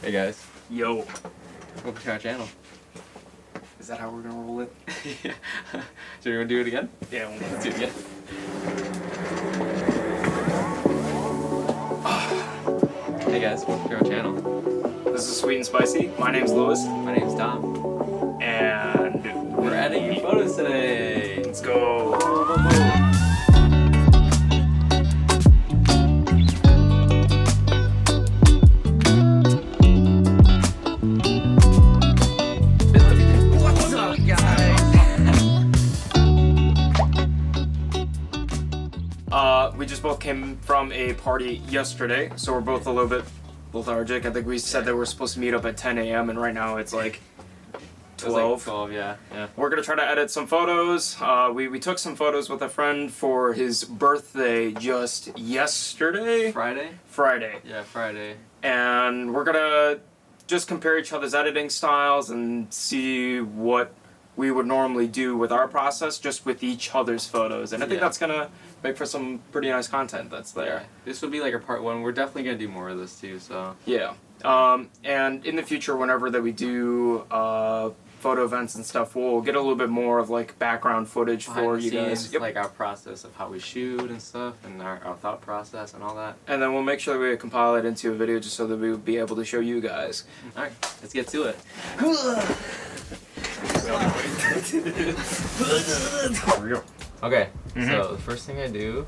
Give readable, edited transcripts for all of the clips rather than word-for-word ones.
Hey guys. Yo. Welcome to our channel. Is that how we're gonna roll it? Yeah. So you wanna do it again? Yeah, Let's do it again. Hey guys, welcome to our channel. This is Sweet and Spicy. My name's Lewis. My name's Tom. And We're editing your photos today. let's go. What's up, guys? We just both came from a party yesterday, so we're both a little bit lethargic. I think we said that we're supposed to meet up at 10 a.m. and right now it's like 12. 12, yeah. We're gonna try to edit some photos. We took some photos with a friend for his birthday just yesterday. Friday. Yeah, Friday. And we're gonna just compare each other's editing styles and see what we would normally do with our process just with each other's photos. And I think that's gonna make for some pretty nice content that's there. Yeah. This will be like a part one. We're definitely gonna do more of this too, so. Yeah. And in the future, whenever that we do photo events and stuff, we'll get a little bit more of like background footage for you guys. Like our process of how we shoot and stuff, and our thought process and all that. And then we'll make sure that we compile it into a video just so that we would be able to show you guys. Alright, let's get to it. Okay, so the first thing I do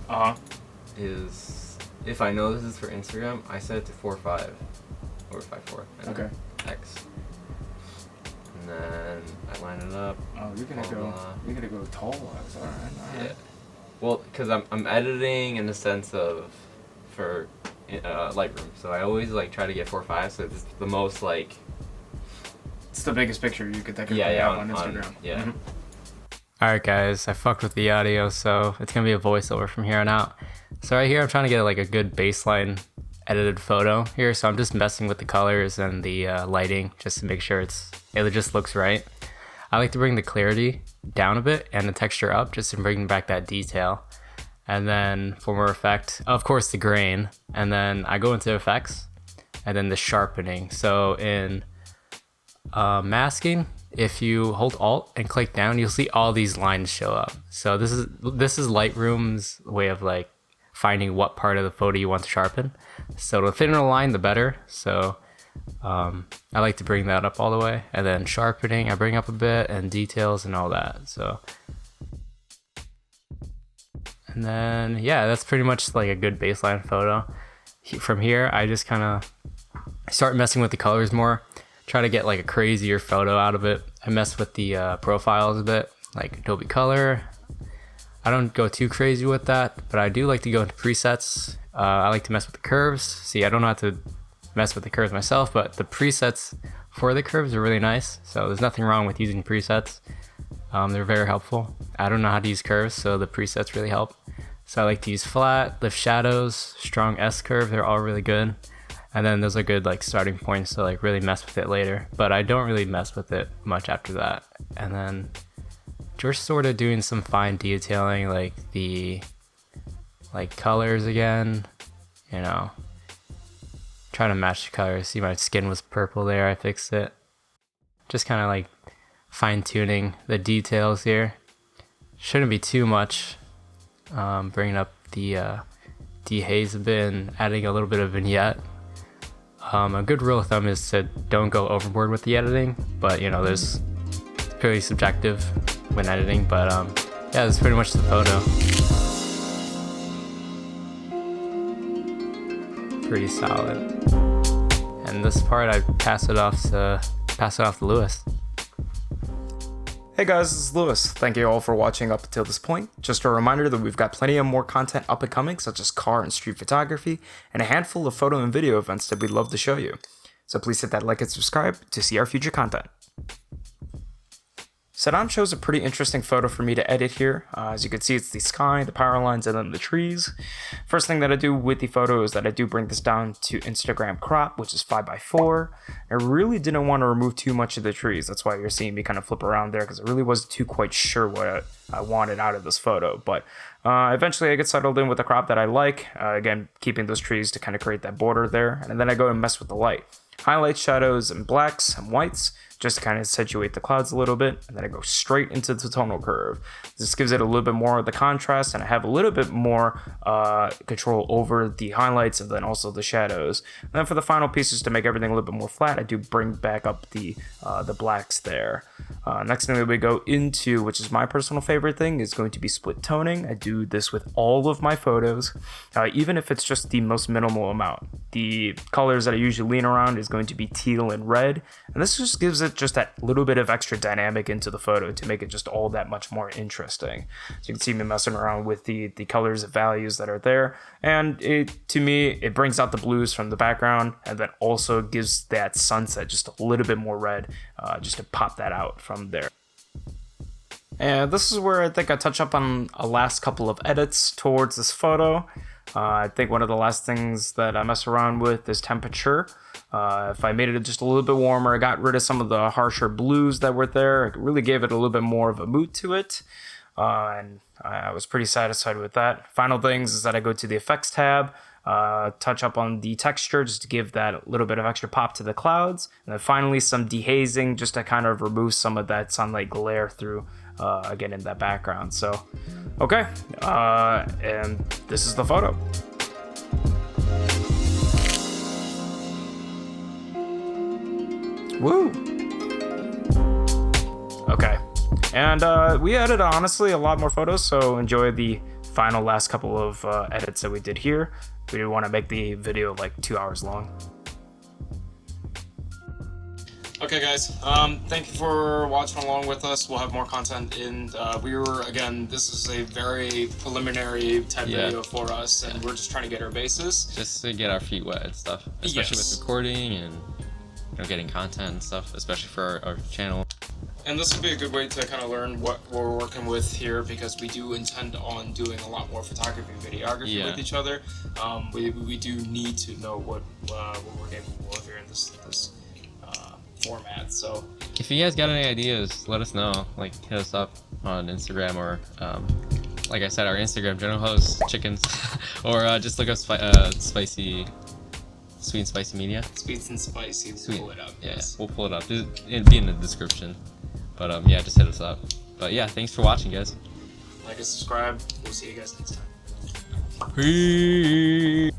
is, if I know this is for Instagram, I set it to 4.5 or 5.4. Okay. X. And then I line it up. Oh, you're gonna go tall ones, alright. Yeah. Well, because I'm editing in the sense of for Lightroom, so I always like try to get 4.5, so it's the most like. It's the biggest picture you could think of on Instagram. Yeah. Alright guys, I fucked with the audio, so it's gonna be a voiceover from here on out. So right here I'm trying to get like a good baseline edited photo here, so I'm just messing with the colors and the lighting just to make sure it just looks right. I like to bring the clarity down a bit and the texture up just to bring back that detail. And then for more effect, of course the grain, and then I go into effects and then the sharpening. So in masking, if you hold Alt and click down, you'll see all these lines show up. So this is Lightroom's way of like finding what part of the photo you want to sharpen. So the thinner the line, the better. So I like to bring that up all the way, and then sharpening, I bring up a bit, and details and all that. So, and then yeah, that's pretty much like a good baseline photo. From here, I just kind of start messing with the colors more. Try to get like a crazier photo out of it. I mess with the profiles a bit, like Adobe Color. I don't go too crazy with that, but I do like to go into presets. I like to mess with the curves. See, I don't know how to mess with the curves myself, but the presets for the curves are really nice. So there's nothing wrong with using presets. They're very helpful. I don't know how to use curves, so the presets really help. So I like to use flat, lift shadows, strong S curve. They're all really good. And then those are good like starting points to like really mess with it later. But I don't really mess with it much after that. And then just sort of doing some fine detailing, like the colors again, you know. Trying to match the colors. See, my skin was purple there, I fixed it. Just kind of like fine tuning the details here. Shouldn't be too much. Bringing up the dehaze a bit and adding a little bit of vignette. A good rule of thumb is to don't go overboard with the editing, but you know, it's purely subjective when editing, but yeah, that's pretty much the photo. Pretty solid. And this part I pass it off to Lewis. Hey guys, this is Lewis. Thank you all for watching up until this point. Just a reminder that we've got plenty of more content up and coming, such as car and street photography, and a handful of photo and video events that we'd love to show you. So please hit that like and subscribe to see our future content. Sedan chose a pretty interesting photo for me to edit here. As you can see, it's the sky, the power lines, and then the trees. First thing that I do with the photo is that I do bring this down to Instagram crop, which is 5:4. I really didn't want to remove too much of the trees. That's why you're seeing me kind of flip around there, because I really wasn't too quite sure what I wanted out of this photo. But eventually I get settled in with the crop that I like. Again, keeping those trees to kind of create that border there. And then I go and mess with the light. Highlights, shadows, and blacks and whites, just to kind of accentuate the clouds a little bit, and then I go straight into the tonal curve. This gives it a little bit more of the contrast, and I have a little bit more control over the highlights and then also the shadows. And then for the final pieces, to make everything a little bit more flat, I do bring back up the blacks there. Next thing that we go into, which is my personal favorite thing, is going to be split toning. I do this with all of my photos, even if it's just the most minimal amount. The colors that I usually lean around is going to be teal and red, and this just gives it just that little bit of extra dynamic into the photo to make it just all that much more interesting. So you can see me messing around with the colors and values that are there, and to me it brings out the blues from the background, and then also gives that sunset just a little bit more red, just to pop that out from there. And this is where I think I touch up on a last couple of edits towards this photo. I think one of the last things that I mess around with is temperature. If I made it just a little bit warmer, I got rid of some of the harsher blues that were there. It really gave it a little bit more of a mood to it. And I was pretty satisfied with that. Final things is that I go to the effects tab, touch up on the texture just to give that little bit of extra pop to the clouds. And then finally some dehazing just to kind of remove some of that sunlight glare through again in that background. So okay, and this is the photo. Woo! Okay, and we edited honestly a lot more photos, so enjoy the final last couple of edits that we did here. We didn't want to make the video like 2 hours long. Okay guys, thank you for watching along with us. We'll have more content in. This is a very preliminary type video for us, and we're just trying to get our bases. Just to get our feet wet and stuff, especially with recording and getting content and stuff, especially for our channel. And this will be a good way to kind of learn what we're working with here, because we do intend on doing a lot more photography and videography with each other. We do need to know what we're capable of here in this format. So if you guys got any ideas, let us know. Like, hit us up on Instagram, or like I said, our Instagram, General Host Chickens, or just look up Spicy, Sweet and Spicy Media. Sweet and Spicy. We'll pull it up. Yeah, we'll pull it up. It'll be in the description. But yeah, just hit us up. But yeah, thanks for watching, guys. Like and subscribe. We'll see you guys next time. Peace.